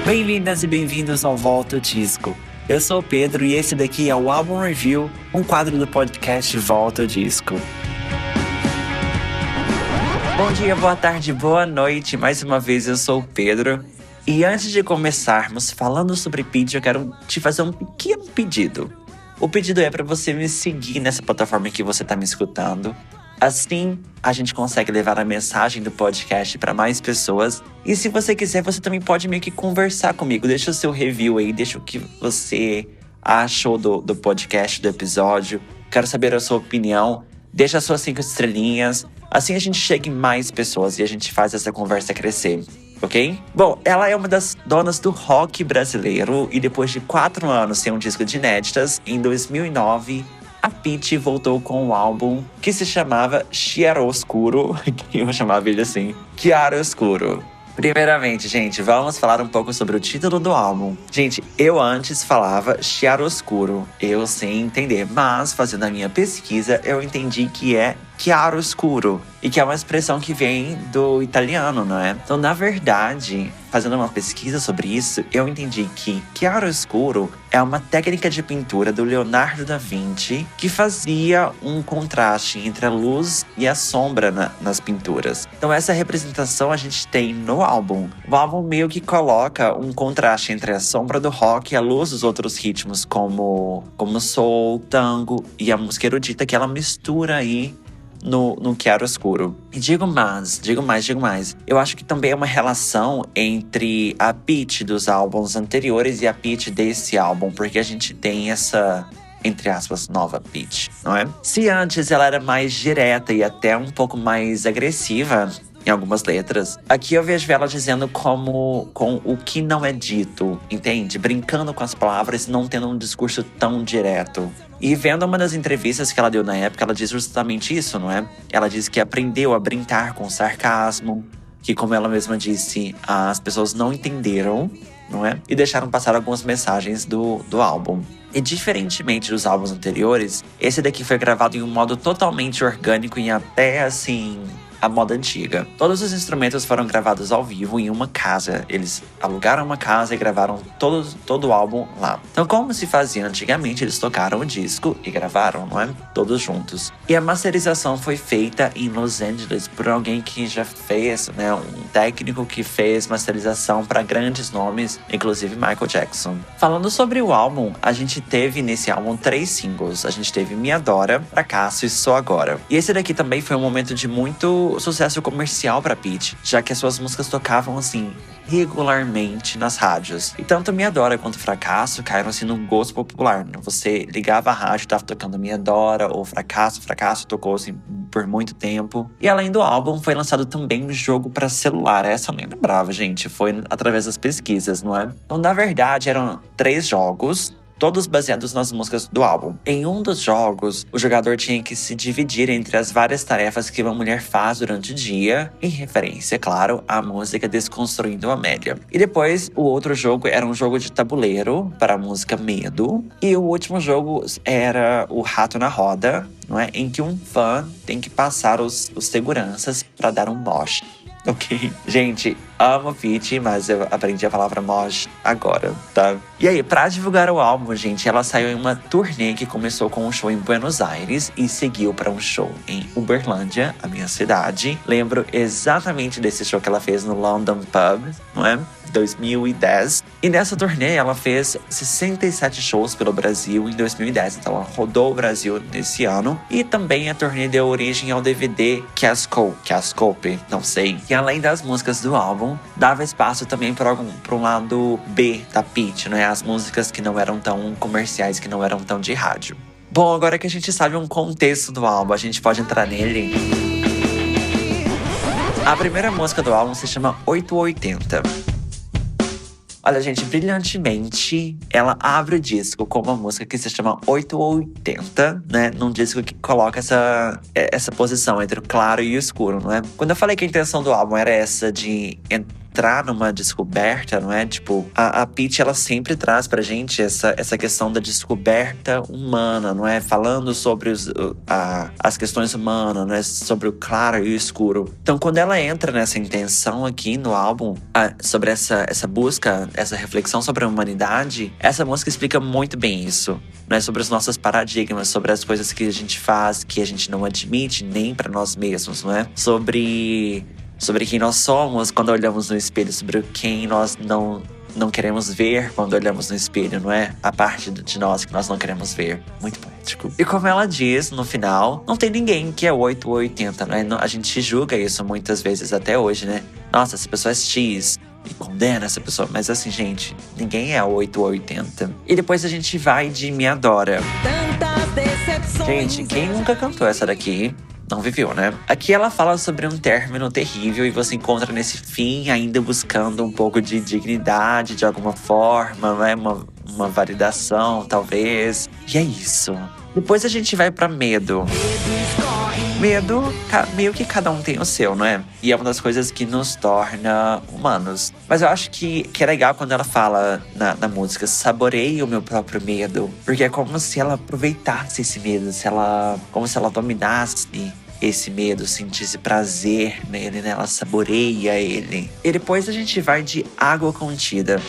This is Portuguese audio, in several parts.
Bem-vindas e bem-vindos ao Volta ao Disco. Eu sou o Pedro e esse daqui é o Álbum Review, um quadro do podcast Volta ao Disco. Bom dia, boa tarde, boa noite. Mais uma vez eu sou o Pedro. E antes de começarmos falando sobre Pitty, eu quero te fazer um pequeno pedido. O pedido é para você me seguir nessa plataforma que você está me escutando. Assim, a gente consegue levar a mensagem do podcast para mais pessoas. E se você quiser, você também pode meio que conversar comigo. Deixa o seu review aí, deixa o que você achou do podcast, do episódio. Quero saber a sua opinião. Deixa as suas 5 estrelinhas. Assim a gente chega em mais pessoas e a gente faz essa conversa crescer, ok? Bom, ela é uma das donas do rock brasileiro. E depois de 4 anos sem um disco de inéditas, em 2009... a Pitty voltou com um álbum que se chamava Chiaroscuro, que eu chamava ele assim, Chiaroscuro. Primeiramente, gente, vamos falar um pouco sobre o título do álbum. Gente, eu antes falava Chiaroscuro, eu sem entender, mas fazendo a minha pesquisa, eu entendi que é chiaroscuro, e que é uma expressão que vem do italiano, não é? Então, na verdade, fazendo uma pesquisa sobre isso, eu entendi que chiaroscuro é uma técnica de pintura do Leonardo da Vinci que fazia um contraste entre a luz e a sombra nas pinturas. Então, essa representação a gente tem no álbum. O álbum meio que coloca um contraste entre a sombra do rock e a luz dos outros ritmos, como soul, tango e a música erudita, que ela mistura aí no chiaroscuro. E digo mais. Eu acho que também é uma relação entre a Pitty dos álbuns anteriores e a Pitty desse álbum, porque a gente tem essa, entre aspas, nova Pitty, não é? Se antes ela era mais direta e até um pouco mais agressiva em algumas letras, aqui eu vejo ela dizendo com o que não é dito, entende? Brincando com as palavras e não tendo um discurso tão direto. E vendo uma das entrevistas que ela deu na época, ela diz justamente isso, não é? Ela diz que aprendeu a brincar com sarcasmo, que, como ela mesma disse, as pessoas não entenderam, não é? E deixaram passar algumas mensagens do álbum. E diferentemente dos álbuns anteriores, esse daqui foi gravado em um modo totalmente orgânico e até, assim, a moda antiga. Todos os instrumentos foram gravados ao vivo em uma casa. Eles alugaram uma casa e gravaram todo o álbum lá. Então, como se fazia antigamente, eles tocaram o disco e gravaram, não é? Todos juntos. E a masterização foi feita em Los Angeles por alguém que já fez, né? Um técnico que fez masterização para grandes nomes, inclusive Michael Jackson. Falando sobre o álbum, a gente teve nesse álbum 3 singles. A gente teve Me Adora, Fracasso e Só Agora. E esse daqui também foi um momento de muito sucesso comercial pra Pitty, já que as suas músicas tocavam assim regularmente nas rádios. E tanto Me Adora quanto Fracasso caíram assim no gosto popular. Você ligava a rádio, tava tocando Me Adora ou Fracasso tocou assim por muito tempo. E além do álbum, foi lançado também um jogo pra celular. Essa eu nem lembrava, gente. Foi através das pesquisas, não é? Então, na verdade, eram 3 jogos, todos baseados nas músicas do álbum. Em um dos jogos, o jogador tinha que se dividir entre as várias tarefas que uma mulher faz durante o dia, em referência, claro, à música Desconstruindo Amélia. E depois, o outro jogo era um jogo de tabuleiro para a música Medo. E o último jogo era o Rato na Roda, não é? Em que um fã tem que passar os seguranças para dar um mosh. Ok? Gente, amo Pitty, mas eu aprendi a palavra mosh agora, tá? E aí, pra divulgar o álbum, gente, ela saiu em uma turnê que começou com um show em Buenos Aires e seguiu para um show em Uberlândia, a minha cidade. Lembro exatamente desse show que ela fez no London Pub, não é? 2010. E nessa turnê ela fez 67 shows pelo Brasil em 2010. Então ela rodou o Brasil nesse ano. E também a turnê deu origem ao DVD Cascope, não sei. E além das músicas do álbum, dava espaço também para um lado B da Pitty, né? As músicas que não eram tão comerciais, que não eram tão de rádio. Bom, agora que a gente sabe um contexto do álbum, a gente pode entrar nele. A primeira música do álbum se chama 880. Olha, gente, brilhantemente, ela abre o disco com uma música que se chama 880, né? Num disco que coloca essa posição entre o claro e o escuro, não é? Quando eu falei que a intenção do álbum era essa de entrar numa descoberta, não é? Tipo, a Pitty, ela sempre traz pra gente essa questão da descoberta humana, não é? Falando sobre as questões humanas, não é? Sobre o claro e o escuro. Então, quando ela entra nessa intenção aqui no álbum, sobre essa busca, essa reflexão sobre a humanidade, essa música explica muito bem isso, né? Sobre os nossos paradigmas, sobre as coisas que a gente faz, que a gente não admite nem pra nós mesmos, não é? Sobre quem nós somos quando olhamos no espelho, sobre quem nós não queremos ver quando olhamos no espelho, não é? A parte de nós que nós não queremos ver. Muito poético. E como ela diz no final, não tem ninguém que é 8 ou 80, né? A gente julga isso muitas vezes até hoje, né? Nossa, essa pessoa é X. E condena essa pessoa. Mas assim, gente, ninguém é 8 ou 80. E depois a gente vai de Me Adora. Gente, quem nunca cantou essa daqui não viveu, né? Aqui ela fala sobre um término terrível e você encontra nesse fim ainda buscando um pouco de dignidade de alguma forma, né? Uma validação, talvez. E é isso. Depois a gente vai pra Medo. Medo, meio que cada um tem o seu, não é? E é uma das coisas que nos torna humanos. Mas eu acho que é legal quando ela fala na música, saboreie o meu próprio medo. Porque é como se ela aproveitasse esse medo, como se ela dominasse esse medo, sentisse prazer nele, né? Ela saboreia ele. E depois a gente vai de Água Contida.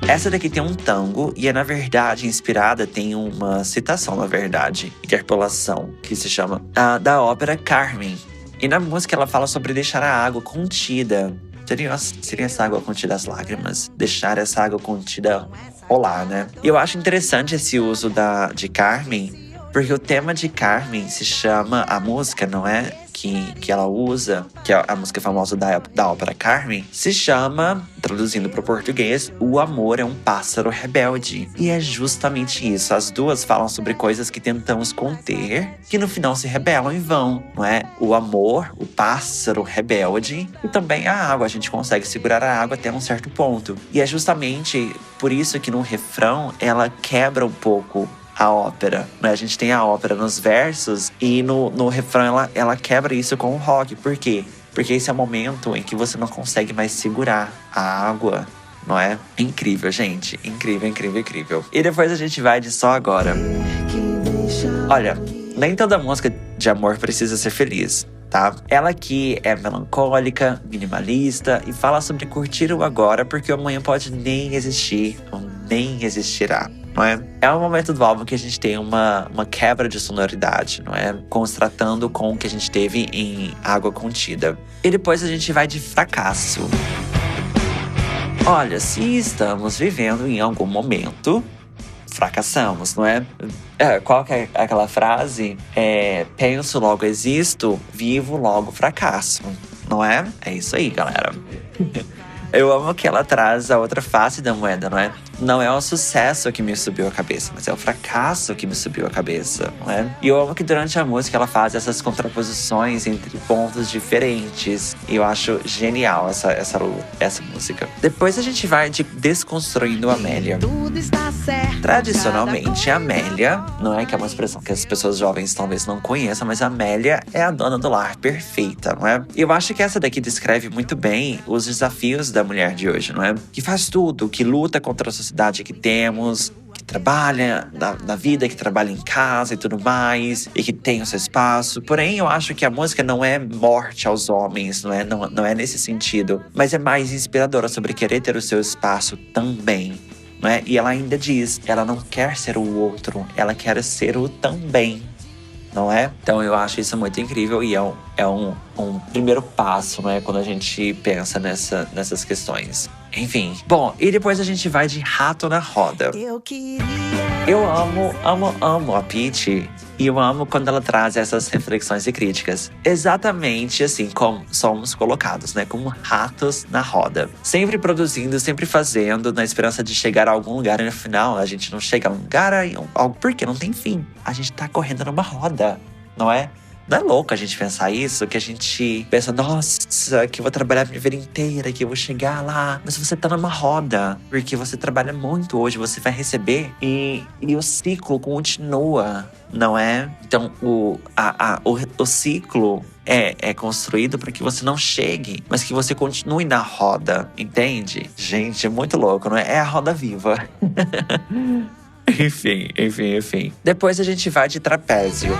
Essa daqui tem um tango e é, na verdade, inspirada, tem uma citação, na verdade, interpolação, que se chama da ópera Carmen. E na música ela fala sobre deixar a água contida. Seria essa água contida as lágrimas. Deixar essa água contida rolar, né? E eu acho interessante esse uso de Carmen, porque o tema de Carmen se chama, a música, não é? Que ela usa, que é a música famosa da ópera Carmen, se chama, traduzindo para o português, O Amor é um Pássaro Rebelde. E é justamente isso. As duas falam sobre coisas que tentamos conter, que no final se rebelam e vão, não é? O amor, o pássaro rebelde, e também a água. A gente consegue segurar a água até um certo ponto. E é justamente por isso que no refrão ela quebra um pouco a ópera, né? A gente tem a ópera nos versos e no refrão ela quebra isso com o rock. Por quê? Porque esse é o momento em que você não consegue mais segurar a água, não é? Incrível, gente. Incrível, incrível, incrível. E depois a gente vai de Só Agora. Olha, nem toda música de amor precisa ser feliz, tá? Ela aqui é melancólica, minimalista e fala sobre curtir o agora, porque o amanhã pode nem existir ou nem existirá. Não é? É um momento do álbum que a gente tem uma quebra de sonoridade, não é? Contrastando com o que a gente teve em Água Contida. E depois a gente vai de Fracasso. Olha, se estamos vivendo em algum momento, fracassamos, não é? Qual que é aquela frase? Penso, logo existo, vivo, logo fracasso, não é? É isso aí, galera. Eu amo que ela traz a outra face da moeda, não é? Não é o sucesso que me subiu a cabeça, mas é o fracasso que me subiu a cabeça, não é? E eu amo que durante a música ela faz essas contraposições entre pontos diferentes. E eu acho genial essa música. Depois a gente vai de Desconstruindo Amélia. Tradicionalmente, a Amélia, não é que é uma expressão que as pessoas jovens talvez não conheçam, mas a Amélia é a dona do lar perfeita, não é? E eu acho que essa daqui descreve muito bem os desafios da mulher de hoje, não é? Que faz tudo, que luta contra a sociedade que temos, que trabalha na vida, que trabalha em casa e tudo mais, e que tem o seu espaço. Porém, eu acho que a música não é morte aos homens, não é nesse sentido, mas é mais inspiradora sobre querer ter o seu espaço também. Não é? E ela ainda diz, ela não quer ser o outro, ela quer ser o também, não é? Então eu acho isso muito incrível e é um primeiro passo, não é? Quando a gente pensa nessas questões. Enfim. Bom, e depois a gente vai de Rato na Roda. Eu amo a Pitty. E eu amo quando ela traz essas reflexões e críticas. Exatamente assim como somos colocados, né? Como ratos na roda. Sempre produzindo, sempre fazendo, na esperança de chegar a algum lugar. E no final, a gente não chega a um lugar, porque não tem fim. A gente tá correndo numa roda, não é? Não é louco a gente pensar isso? Que a gente pensa, nossa, que eu vou trabalhar minha vida inteira, que eu vou chegar lá. Mas você tá numa roda, porque você trabalha muito hoje, você vai receber e o ciclo continua, não é? Então, o ciclo é construído para que você não chegue, mas que você continue na roda, entende? Gente, é muito louco, não é? É a roda viva. Enfim. Depois a gente vai de Trapézio.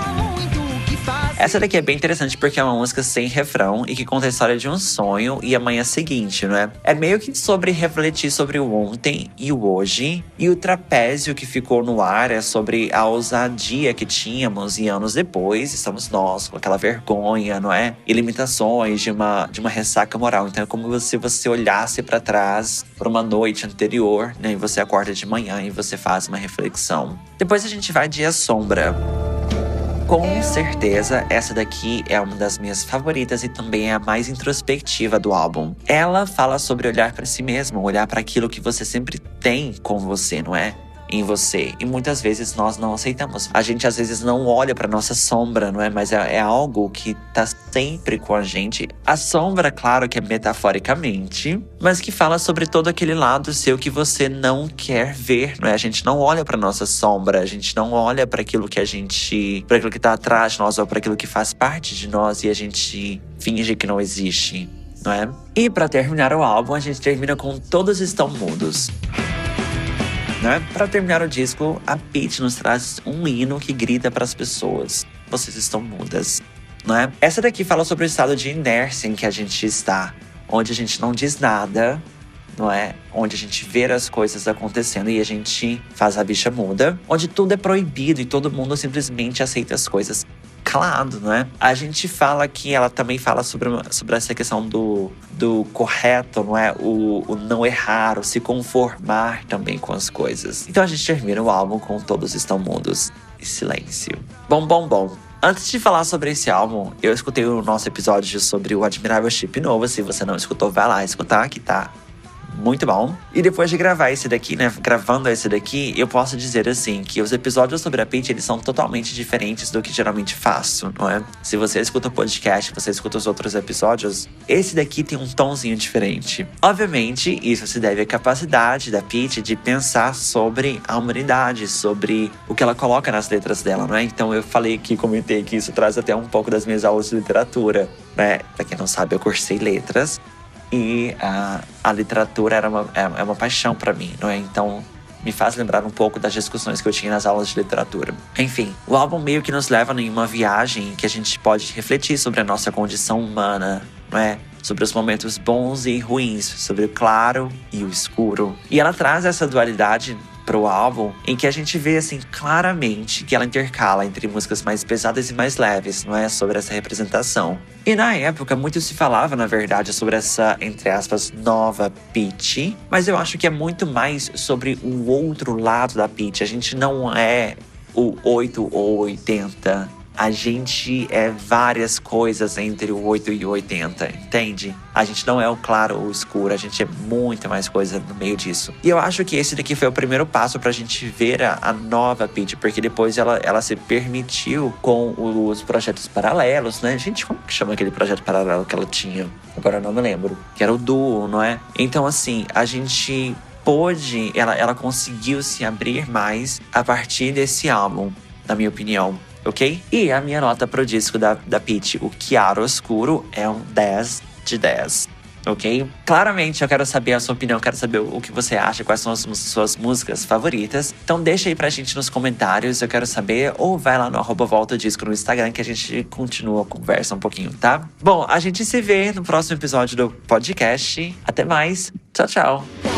Essa daqui é bem interessante porque é uma música sem refrão e que conta a história de um sonho e a manhã seguinte, não é? É meio que sobre refletir sobre o ontem e o hoje. E o trapézio que ficou no ar é sobre a ousadia que tínhamos e anos depois estamos nós com aquela vergonha, não é? E limitações de uma ressaca moral. Então é como se você olhasse para trás para uma noite anterior, né? E você acorda de manhã e você faz uma reflexão. Depois a gente vai de A Sombra. Com certeza, essa daqui é uma das minhas favoritas e também é a mais introspectiva do álbum. Ela fala sobre olhar pra si mesmo, olhar para aquilo que você sempre tem com você, não é? Em você. E muitas vezes nós não aceitamos. A gente às vezes não olha pra nossa sombra, não é? Mas é algo que tá sempre com a gente. A sombra, claro que é metaforicamente, mas que fala sobre todo aquele lado seu que você não quer ver, não é? A gente não olha pra nossa sombra, a gente não olha pra aquilo que para aquilo que tá atrás de nós ou pra aquilo que faz parte de nós e a gente finge que não existe, não é? E pra terminar o álbum, a gente termina com Todos Estão Mudos. Né? Para terminar o disco, a Pitty nos traz um hino que grita para as pessoas: vocês estão mudas, não é? Essa daqui fala sobre o estado de inércia em que a gente está, onde a gente não diz nada, não é? Onde a gente vê as coisas acontecendo e a gente faz a bicha muda, onde tudo é proibido e todo mundo simplesmente aceita as coisas calado, não é? A gente fala que ela também fala sobre essa questão do correto, não é? O não errar, o se conformar também com as coisas. Então a gente termina o álbum com Todos Estão Mudos e Silêncio. Bom. Antes de falar sobre esse álbum, eu escutei o nosso episódio sobre o Admirável Chip Novo. Se você não escutou, vai lá escutar, que tá muito bom. E depois de gravar esse daqui, né? Gravando esse daqui, eu posso dizer assim, que os episódios sobre a Pitty, eles são totalmente diferentes do que geralmente faço, não é? Se você escuta o podcast, você escuta os outros episódios, esse daqui tem um tomzinho diferente. Obviamente, isso se deve à capacidade da Pitty de pensar sobre a humanidade, sobre o que ela coloca nas letras dela, não é? Então eu comentei que isso traz até um pouco das minhas aulas de literatura, né? Pra quem não sabe, eu cursei letras. E a literatura é uma paixão para mim, não é? Então, me faz lembrar um pouco das discussões que eu tinha nas aulas de literatura. Enfim, o álbum meio que nos leva em uma viagem em que a gente pode refletir sobre a nossa condição humana, não é? Sobre os momentos bons e ruins, sobre o claro e o escuro. E ela traz essa dualidade pro álbum, em que a gente vê assim claramente que ela intercala entre músicas mais pesadas e mais leves, não é? Sobre essa representação. E na época, muito se falava, na verdade, sobre essa, entre aspas, nova Pitty. Mas eu acho que é muito mais sobre o outro lado da Pitty. A gente não é o 8 ou 80. A gente é várias coisas entre o 8 e o 80, entende? A gente não é o claro ou o escuro, a gente é muita mais coisa no meio disso. E eu acho que esse daqui foi o primeiro passo pra gente ver a nova Pitty, porque depois ela se permitiu com os projetos paralelos, né? Gente, como que chama aquele projeto paralelo que ela tinha? Agora eu não me lembro. Que era o Duo, não é? Então, assim, a gente pôde, ela conseguiu se abrir mais a partir desse álbum, na minha opinião. Ok? E a minha nota pro disco da Pitty, o Chiaroscuro, é um 10 de 10. Ok? Claramente eu quero saber a sua opinião, quero saber o que você acha, quais são as suas músicas favoritas. Então deixa aí pra gente nos comentários, eu quero saber. Ou vai lá no @voltadisco no Instagram que a gente continua a conversa um pouquinho, tá? Bom, a gente se vê no próximo episódio do podcast. Até mais. Tchau, tchau.